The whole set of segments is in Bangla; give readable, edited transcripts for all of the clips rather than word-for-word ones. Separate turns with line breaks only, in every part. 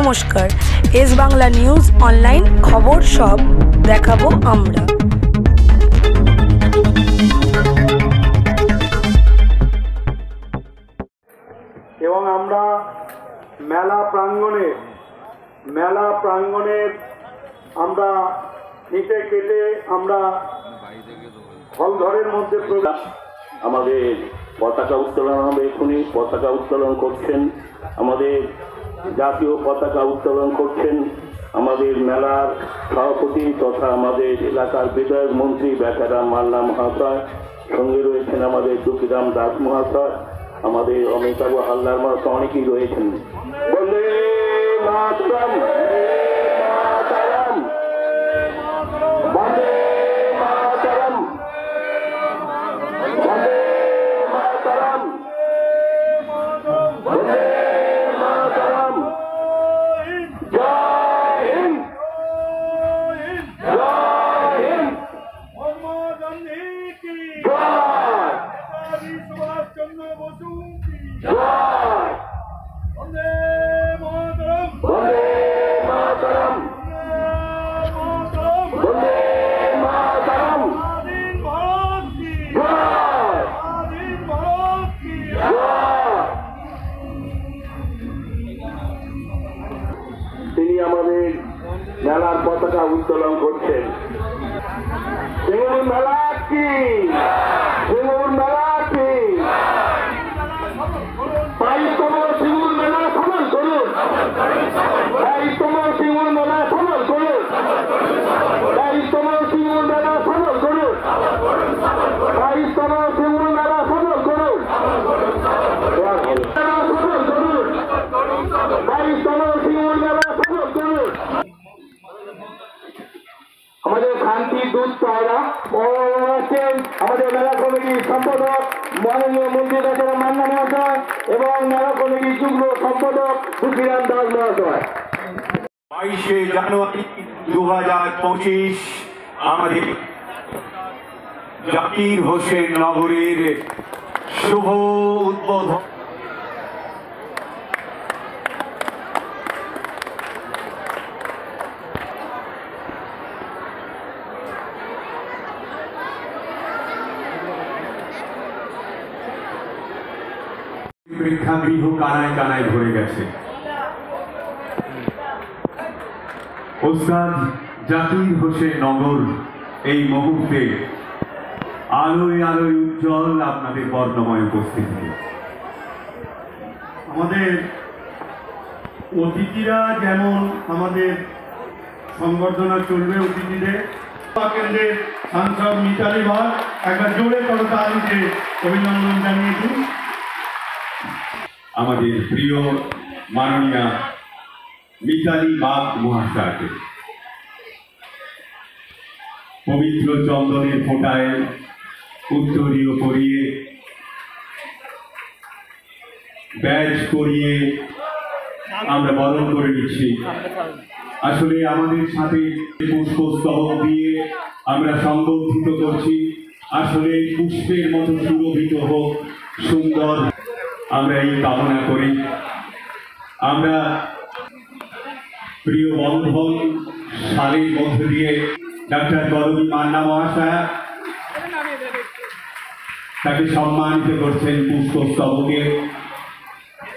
নমস্কার, এস বাংলা নিউজ অনলাইন খবর সব দেখাবো আমরা।
এবং আমরা মেলা প্রাঙ্গণের আমরা ইটে কেটে আমরা হলঘরের মধ্যে
আমাদের পতাকা উত্তোলন হবে। এখনই পতাকা উত্তোলন করছেন, আমাদের জাতীয় পতাকা উত্তোলন করছেন আমাদের মেলার সভাপতি তথা আমাদের এলাকার বিধায়ক মন্ত্রী বেচারাম মান্না মহাশয়। সঙ্গে রয়েছেন আমাদের দুঃখীরাম দাস মহাশয়, আমাদের অমিতাভ হালদার মহাশয়, অনেকেই রয়েছেন। বন্দে মাতরম, বন্দে মাতরম, বন্দে মাতরম, বন্দে মাতরম। জয় হিন্দ, জয় হিন্দ।
মহাত্মা গান্ধী কি
জয়,
নেতাজি সুভাষ চন্দ্র বসু কি
জয়।
বন্দে মাতরম,
বন্দে মাতরম, বন্দে মাতরম।
স্বাধীন ভারত কি
জয়,
স্বাধীন ভারত কি
জয়। তিনি আমাদের মেলার পতাকা উত্তোলন করছেন। সিঙ্গুর মেলা কি, সিঙ্গুর মেলা কি। 22তম সিঙ্গুর মেলা সফল করুন, 22তম সিঙ্গুর মেলা সফল করুন, 22তম সিঙ্গুর মেলা সফল করুন, 22তম সিঙ্গুর মেলা সফল করুন, সফল করুন, 22তম সিঙ্গুর মেলা সফল করুন। আমাদের শান্তি দূত পাওয়া আছেন আমাদের মেলা কমিটির সম্পাদক মাননীয় মন্ত্রী বেচারাম মান্না মহাশয় এবং মেলা কমিটির যুগ্ম সম্পাদক দুঃখীরাম দাস মহাশয়।
22শে জানুয়ারি 2025 আমাদের জাকির হোসেন নগরের শুভ উদ্বোধন। প্রেক্ষাগৃহ কানায় কানায় ভরে গেছে। ওস্তাদ জাকির হোসেন নগর এই মুহূর্তে আলোয় আলোয় উজ্জ্বল আপনাদের বর্ণময় উপস্থিতি।
আমাদের অতিথিরা যেমন আমাদের সংবর্ধনা চলবে অতিথিদের, কেন্দ্রের সাংসদ মিতালি বাগ একটা জোরে করতালিতে অভিনন্দন জানিয়ে দিন।
আমাদের প্রিয় মাননীয়া মিতালি বাগ মহাশয়কে পবিত্র চন্দনের ফোঁটায় উত্তরীয় পরিয়ে ব্যাজ করিয়ে আমরা বরণ করে নিচ্ছি। আসলে আমাদের সাথে পুষ্পস্তবক দিয়ে আমরা সংবর্ধিত করছি। আসলে পুষ্পের মতো সুরভিত হোক, সুন্দর আমরা এই কামনা করি। আমরা প্রিয় বন্ধন সালের মধ্য দিয়ে ডাক্তার বরবী মান্না মহাশয়া তাকে সম্মানিত করছেন পুষ্পস্তবকে।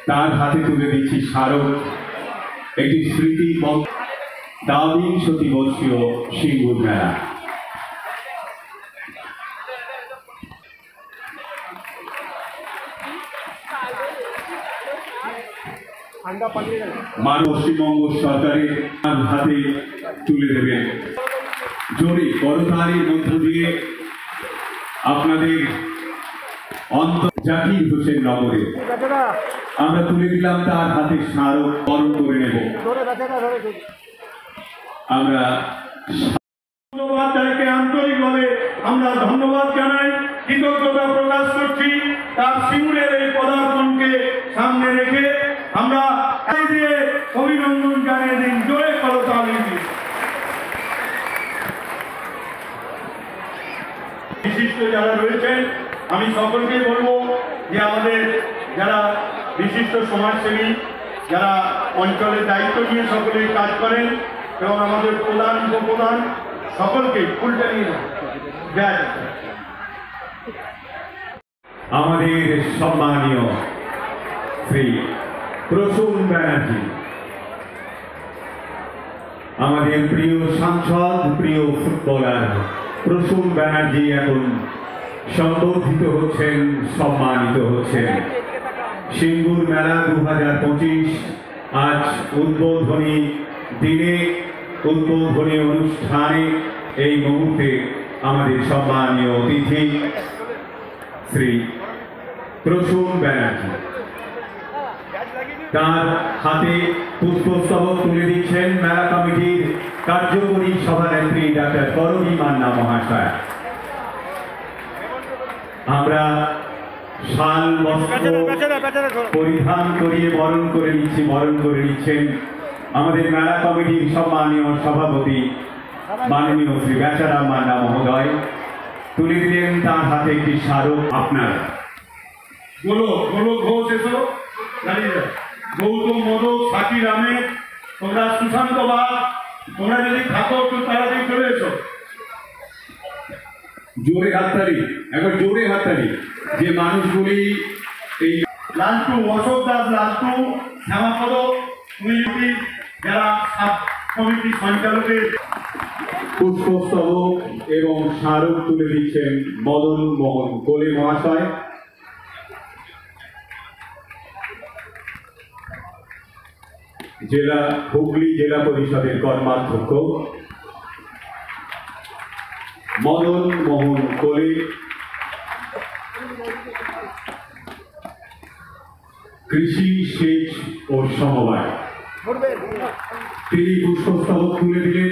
তার হাতে তুলে দিচ্ছি স্মারক, একটি স্মৃতি দ্বাবিংশতি বর্ষীয় সিঙ্গুর মেলা। পশ্চিমবঙ্গ সরকারের হাতে তুলে দেবেন। জোরে করতালির মধ্য দিয়ে আপনাদের জাকির হোসেন নগরে আমরা তুলে দিলাম তার হাতে স্মারক বরণ করে নেব। আমরা
বন্দ্যোপাধ্যায়কে আন্তরিকভাবে আমরা ধন্যবাদ জানাই, কৃতজ্ঞতা প্রকাশ করছি। তার সিঙ্গুরের এই পদার্পণকে সামনে রেখে আমরা দিয়ে অভিনন্দন জানিয়ে দিন, জোরে করতালি দিন। বিশিষ্ট যারা রয়েছেন আমি সকলকে বলবো যে আমাদের যারা বিশিষ্ট সমাজসেবী, যারা অঞ্চলের দায়িত্ব নিয়ে সকলেই কাজ করেন এবং আমাদের প্রধান উপপ্রধান সকলকে ফুলটা নিয়ে যায়।
আমাদের সম্মানীয় শ্রী প্রসূন ব্যানার্জি, আমাদের প্রিয় সাংসদ, প্রিয় ফুটবলার প্রসূন ব্যানার্জি এখন সম্বর্ধিত হচ্ছেন, সম্মানিত হচ্ছেন। সিঙ্গুর মেলা 2025 আজ উদ্বোধনী দিনে, উদ্বোধনী অনুষ্ঠানে এই মুহূর্তে আমাদের সম্মানীয় অতিথি শ্রী প্রসূন ব্যানার্জি তার হাতে পুষ্পস্তবক তুলে দিচ্ছেন মেলা কমিটির কার্যকরী সভানেত্রী ডাক্তার করবী মান্না মহাশয়। আমরা শাল বস্ত্র পরিধান করিয়ে বরণ করে নিচ্ছেন আমাদের মেলা কমিটির সম্মানীয় সভাপতি মাননীয় শ্রী বেচারাম মান্না মহোদয়। তুলে দিলেন তার হাতে একটি স্মারক। আপনার
গোলক ঘোষ এসো, দাঁড়িয়ে গৌতম মোদক, সাকির আহমেদ, তোমরা সুশান্ত বাগ, তোমরা যদি থাকো একটু তাড়াতাড়ি চলে এসো।
জোরে হাততালি, একবার জোরে হাততালি। যে মানুষগুলি এই
লালটু, অশোক দাস লালটু, শ্যামাপদ, মিলিপি, যারা সাব কমিটি সঞ্চালকের
পুষ্পস্তবক এবং স্মারক তুলে দিচ্ছেন মদন মোহন কোলে মহাশয়। জেলা হুগলি জেলা পরিষদের কর্মাধ্যক্ষ মদন মোহন কোলে, কৃষি, সেচ ও সমবায়, তিনি পুষ্পস্তবক তুলে দিলেন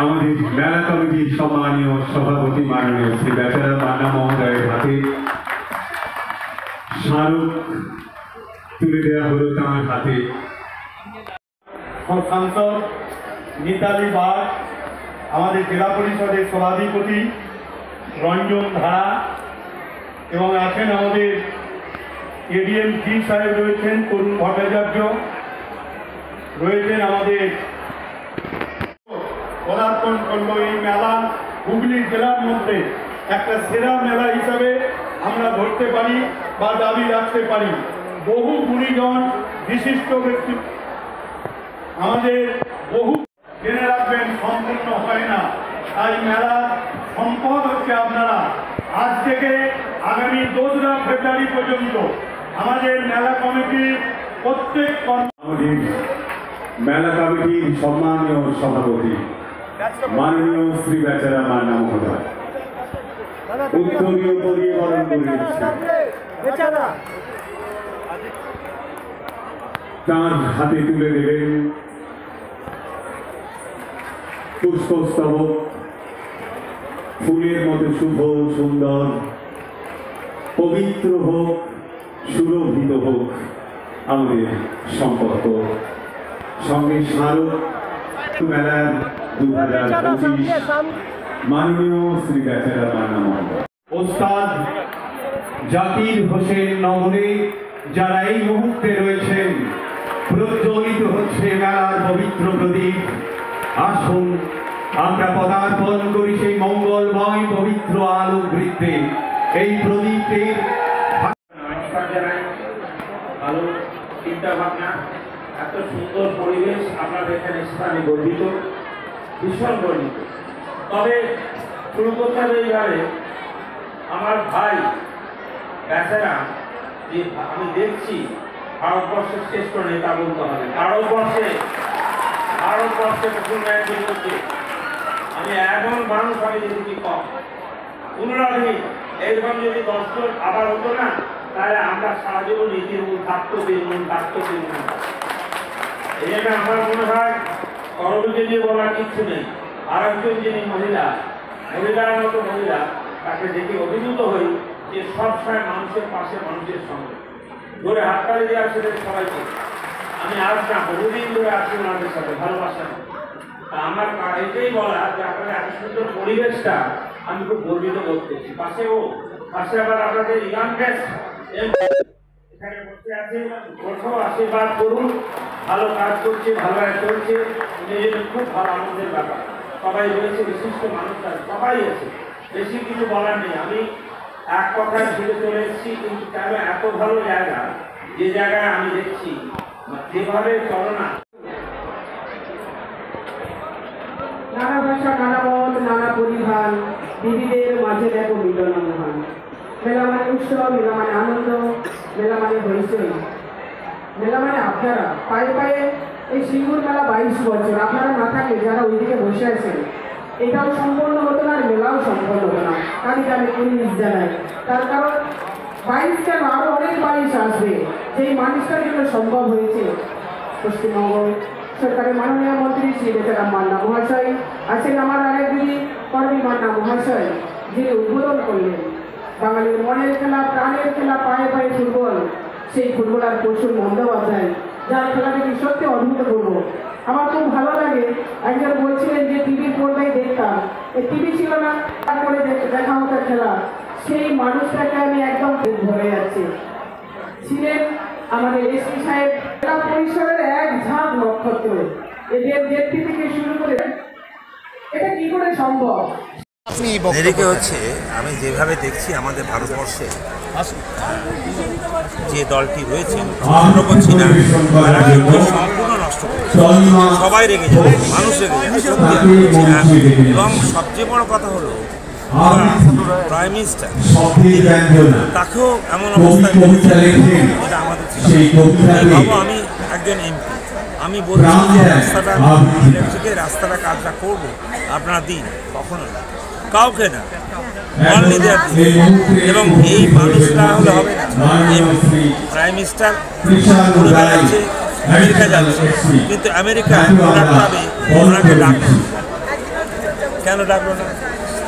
আমাদের মেলা কমিটির সম্মানীয় সভাপতি মাননীয় শ্রী বেচারাম মান্না মহোদয়ের হাতে স্মারক তুলে দেওয়া হলো তাঁর হাতে।
সাংসদ মিতালি বাগ, আমাদের জেলা পরিষদের সভাধিপতি রঞ্জন ধারা, এবং আছেন আমাদের এডিএম জি সাহেব রয়েছেন, তরুণ ভট্টাচার্য রয়েছেন। আমাদের পদার্পণ করলো এই মেলা হুগলি জেলার মধ্যে একটা সেরা মেলা হিসাবে আমরা ধরতে পারি বা দাবি রাখতে পারি। বহু গুণীজন বিশিষ্ট ব্যক্তি আমাদের বহু জেনে রাখবেন, সম্পূর্ণ হয় না। তাই মেলা সম্পদ হচ্ছে আপনারা। আজ থেকে আগামী 2রা ফেব্রুয়ারি পর্যন্ত আমাদের মেলা কমিটির প্রত্যেক
আমাদের মেলা কমিটির সম্মানীয় সভাপতি মাননীয় শ্রী বেচারাম মান্না মহোদয় উত্তরীয় পরিয়ে বরণ করে দিচ্ছেন। তাঁর হাতে তুলে দেবেন পুষ্পস্তবক। ফুলের মতো শুভ, সুন্দর, পবিত্র হোক, সুরভিত হোক আমাদের সম্পর্ক। সঙ্গে স্মারক মেলার 2025 মাননীয় শ্রী বেচারাম মান্না মহোদয়, ওস্তাদ জাকির হোসেন নগরে যারা এই মুহূর্তে রয়েছেন, প্রজ্বলিত হচ্ছে মেলার পবিত্র প্রদীপ। আসুন আমরা পদার্পণ করি সেই মঙ্গলময় পবিত্র আলো বৃত্তে। এই প্রদীপের
নমস্কার জানাই। ভালো চিন্তা ভাবনা, এত সুন্দর পরিবেশ আপনাদের এখানে স্থানে গর্বিত, ভীষণ গর্বিত। তবে শুরু করতে হবে এইভাবে, আমার ভাই বেচারাম, যে আমি দেখছি ভারতবর্ষের শ্রেষ্ঠ নেতা বলতে হবে। ভারতবর্ষে প্রথম ম্যাচ করছে, আমি এমন মানুষ আমি দেখেছি কম। পুনরাবৃত্তি এরকম যদি 10 জন আবার হতো না, তাহলে আমরা সারা জীবন তৃণমূল থাকতো, এই জন্য আমার মনে হয় করবীকে দিয়ে বলার কিছু নেই। আর একজন যিনি মহিলার মতো মহিলা, তাকে দেখে অভিভূত হই যে সবসময় মানুষের পাশে, মানুষের সঙ্গে। ধরে হাততালি দিয়ে আসলে সবাইকে আমি আজ না বহুদিন ধরে আছি ওনাদের সাথে ভালোবাসা। আমার এটাই বলা যে আপনাদের এত সুন্দর পরিবেশটা আমি খুব গর্বিত বোধ করছি। পাশে আবার আপনাদের ইয়াংগেস্ট এখানে বসে আছে, ওঠো আশীর্বাদ করুন। ভালো কাজ করছে, ভালো চলছে, নিজের খুব ভালো আনন্দের ব্যাপার। সবাই রয়েছে, বিশিষ্ট মানুষরা সবাই আছে, বেশি কিছু বলার নেই। আমি এক কথায় ফিরে চলে এসেছি, কিন্তু কেন এত ভালো জায়গা, যে জায়গায় আমি দেখছি যেভাবে চলনা,
নানা ভাষা, নানা মত, নানা পরিধান, বিবিধের মাঝে দেখো মিলন মহান। মেলা মানে উৎসব, মেলা মানে আনন্দ, মেলা মানে হইচই, মেলা মানে আপনারা পায়ে পায়ে এই সিঙ্গুর মেলা 22 বছর আপনারা না থাকলে যারা ওইদিকে বসে আছেন, এটাও সম্পন্ন হতো না, আর মেলাও সম্পন্ন হতো না। তাদেরকে আমি 19 জানাই, তার কারণ 22 কেন আরো অনেক 22 আসবে, যেই মানুষটার জন্য সম্ভব হয়েছে। পশ্চিমবঙ্গ সরকারের মাননীয় মন্ত্রী শ্রী বেচারাম মান্না মহাশয় আছেন, আমার আরেক দিদি কর্মী মান্না মহাশয়, যিনি উদ্বোধন করলেন বাঙালির মনের খেলা, প্রাণের খেলা, পায়ে পায়ে ফুটবল, সেই ফুটবলার প্রসূন বন্দ্যোপাধ্যায়, যার খেলা দেখি সত্যি অভূতপূর্ব। আমার খুব ভালো লাগে, একজন বলছিলেন যে টিভির পর্দায় দেখতাম, এই টিভি ছিল না, তারপরে দেখা হতো খেলা, সেই মানুষটাকে আমি একদম ভরে যাচ্ছি। ছিলেন আমাদের এসপি সাহেব, জেলা পরিষদের এক ঝাঁক নক্ষত্র, এদের জেপি থেকে শুরু করে এটা কি করে সম্ভব?
এদিকে হচ্ছে আমি যেভাবে দেখছি আমাদের ভারতবর্ষে যে দলটি রয়েছে করছি না, তারা কিন্তু সম্পূর্ণ নষ্ট করেছে। সবাই রেগে যাবে, মানুষ রেগে যাবে, সত্যি আমি বলছি না। এবং সবচেয়ে বড় কথা হলো প্রাইম মিনিস্টার, তাকেও এমন অবস্থায় যেটা আমাদের ভাবো। আমি একজন এমপি, আমি বলছি যে রাস্তাটা কাজটা করবো, আপনারা দিন, কখনো না, কাউকে না, অনলি দেয়ার। এবং এই মানুষরা হলে হবে না। প্রাইম মিনিস্টার ঘুরে বেড়াচ্ছে, আমেরিকা যাচ্ছে, কিন্তু আমেরিকা ওনার পাবে, ওনাকে ডাকলো, কেন ডাকলো না?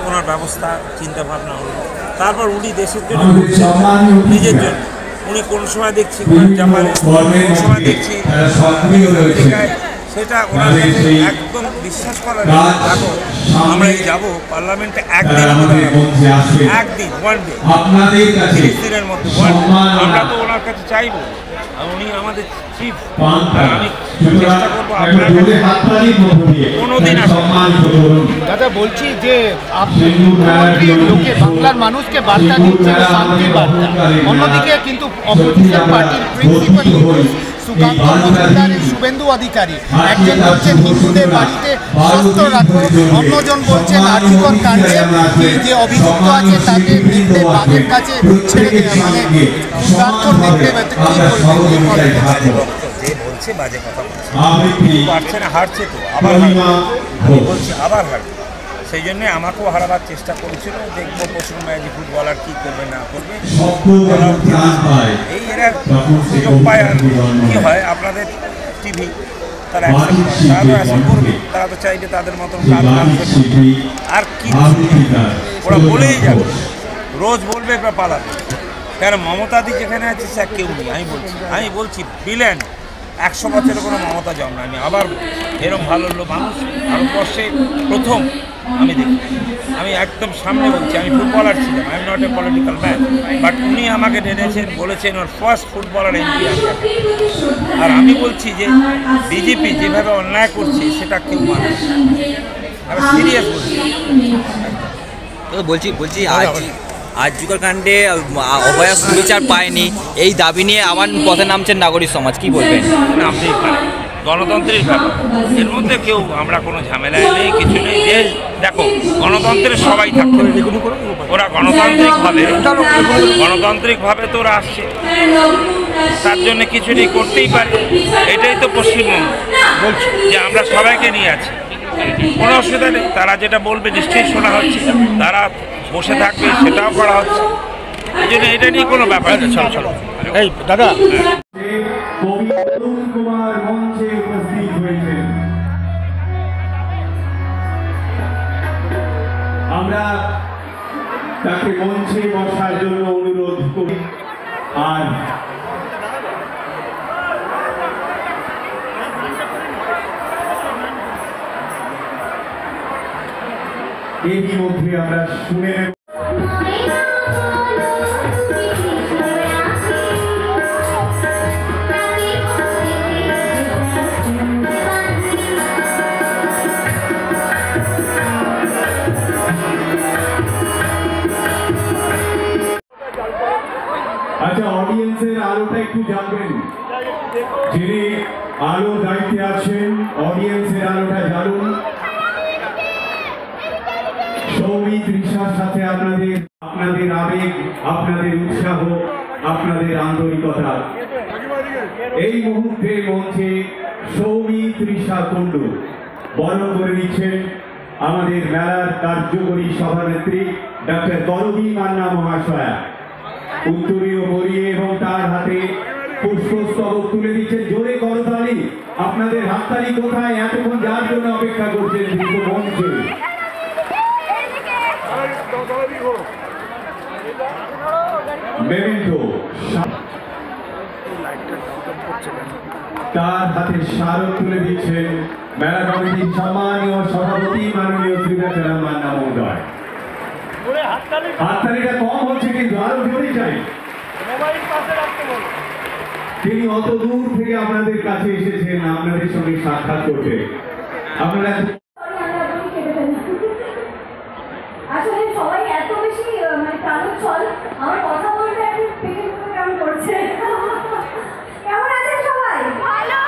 ওনার ব্যবস্থা চিন্তা ভাবনা হলো, তারপর উনি দেশের জন্য নিজের জন্য উনি কোন সময় দেখছি জাপানে, কোন সময় দেখছি আমেরিকায়, সেটা ওনার কাছে একদম বিশ্বাস করা যায়। দেখো আমরা এই যাবো পার্লামেন্টে একদিন, একদিন, ওয়ান ডে, 30 দিনের মধ্যে, আমরা তো ওনার কাছে চাইবো, উনি আমাদের চিফ। আমি চেষ্টা করবো আপনার কোনোদিন
দাদা বলছি যে আপনি লোকে বাংলার মানুষকে বার্তা দিচ্ছেন, শান্তির বার্তা, অন্যদিকে কিন্তু অপোজিশন পার্টির প্রিন্সিপাল সুকান্ত মজুমদার, শুভেন্দু অধিকারী, একজন বলছেন হিন্দুদের বাড়িতে শস্ত্র রাখো, অন্যজন বলছেন আর্থিকর কাণ্ডে যে অভিযুক্ত আছে তাকে দেখতে বাঘের কাছে ছেড়ে দেবে, মানে দেখতে
যে বলছে বাজে কথা বলছে, পারছে না, হারছে তো, আবার বলছে আবার হারবে। সেই জন্যে আমাকেও হারাবার চেষ্টা করেছিল। দেখবো পশ্চিম ম্যাজি ফুটবলার কী করবে না করবে, এই এরা সুযোগ পায়। আর কী হয়, আপনাদের টিভি তারা অ্যাকশন করবে, তারা তো চাইবে তাদের মতন আর কি, ওরা বলেই যাবে, রোজ বলবে বা পালাবে। কেন মমতাদি যেখানে আছে সে কেউ নেই। আমি বলছি বিলেন 100 বছরের কোনো মমতা জন্ম না। আমি আবার এরকম ভালো মানুষ ভারতবর্ষে প্রথম আমি দেখি। আমি একদম সামনে বলছি, আমি ফুটবলার ছিলাম, I am not a political man, but উনি আমাকে ডেনেছেন, বলেছেন ওর ফার্স্ট ফুটবলার এমপি আসবে। আর আমি বলছি যে বিজেপি যেভাবে অন্যায় করছে সেটা কেউ মানে, আমি সিরিয়াস বলছি।
বলছি আর্যিকর কাণ্ডে অভয়া সুবিচার পায়নি, এই দাবি নিয়ে আবার পথে নামছেন নাগরিক সমাজ, কি বলবেন?
নামতেই পারে, গণতন্ত্রের ব্যাপার, এর মধ্যে কেউ আমরা কোনো ঝামেলায় নেই, কিছু নেই। যে দেখো গণতন্ত্রের সবাই থাকতে, ওরা গণতান্ত্রিকভাবে তো ওরা আসছে, তার জন্য কিছু নেই, করতেই পারে। এটাই তো পশ্চিমবঙ্গ, বলছি যে আমরা সবাইকে নিয়ে আছি, কোনো অসুবিধা নেই। তারা যেটা বলবে নিশ্চয়ই শোনা হচ্ছে, তারা বসে থাকবে সেটাও করা হচ্ছে, এই জন্য এটা নিয়ে কোনো ব্যাপার নেই। চলো
এই দাদা,
কবি অরুণ কুমার মঞ্চে উপস্থিত হয়েছেন। আমরা তাকে মঞ্চে বসার জন্য অনুরোধ করি। আর এরই মধ্যে আমরা শুনে নেব জানবেন যিনি আলো দায়িত্বে আছেন, অডিয়েন্সের আলোটা জ্বালুন। সৌমি তৃষার সাথে আপনাদের আবেগ, আপনাদের উৎসাহ, আপনাদের আন্তরিকতা। এই মুহূর্তে মঞ্চে সৌমি তৃষা কুণ্ডু বরণ করে নিচ্ছেন আমাদের মেলার কার্যকরী সভানেত্রী ডক্টর করবী মান্না মহাশয়া। উত্তরীয় পরিয়ে এবং তার হাতে পুষ্পস্তবক তুলে দিচ্ছেন। জোরে করতালি, আপনাদের হাততালি কোথায়? এতক্ষণ যার জন্য অপেক্ষা করছেন মঞ্চে। মেমেন্টো, তার হাতে স্মারক তুলে দিচ্ছেন মেলা কমিটির সম্মানীয় সভাপতি মাননীয় শ্রীকান্ত মান্না মহোদয়। হাততালিটা কম হচ্ছে কিন্তু আরো জোরে চাই। তিনি অত দূর থেকে আপনাদের কাছে এসেছেন আপনাদের সঙ্গে সাক্ষাৎ করতে। আপনারা
আসলে সবাই এত বেশি প্রাণোচ্ছল, আমার কথা বলতে একটু পেটে কেমন করছে। কেমন আছেন সবাই? ভালো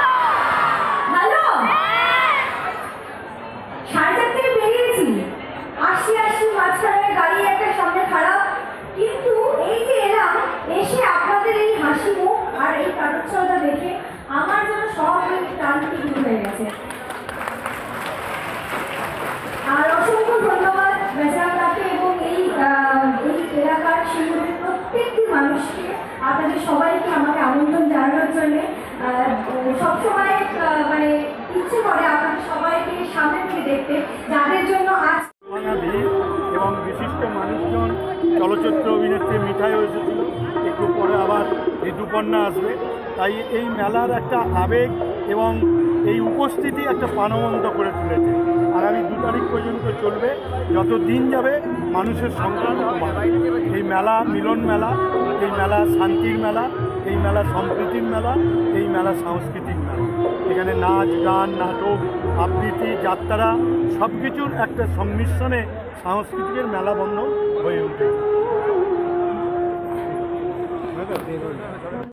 ভালো। 4:30 থেকে বেরিয়েছি, আসছি মাঝখানে গাড়ি একটা সামনে খারাপ, কিন্তু এই যে এলাম, এসে আপনাদের এই হাসি মুখ আর এই প্রাণোচ্ছলতা দেখে আমার জন্য সব ক্লান্তি দূর হয়ে গেছে। আর অসংখ্য ধন্যবাদ বেসারকাকে এবং এই এলাকার সিঙ্গুরের প্রত্যেকটি মানুষকে, আপনাদের সবাইকে আমাকে আমন্ত্রণ জানানোর জন্যে। সবসময় ইচ্ছে করে আপনাদের সবাইকে সামনে থেকে দেখতে, যাদের জন্য আজ
এবং বিশিষ্ট মানুষজন, চলচ্চিত্র অভিনেত্রী মিঠাইও এসেছিল, একটু পরে আবার ঋতুপর্ণা আসবে। তাই এই মেলার একটা আবেগ এবং এই উপস্থিতি একটা প্রাণবন্ত করে তুলেছে। আগামী 2 তারিখ পর্যন্ত চলবে, যত দিন যাবে মানুষের সংখ্যা বাড়বে। এই মেলা মিলন মেলা, এই মেলা শান্তির মেলা, এই মেলা সম্প্রীতির মেলা, এই মেলা সাংস্কৃতিক মেলা। এখানে নাচ, গান, নাটক, আবৃত্তি, যাত্রা সব কিছুর একটা সংমিশ্রণে সাংস্কৃতিকের মেলাবন্ধন হয়ে উঠেছে।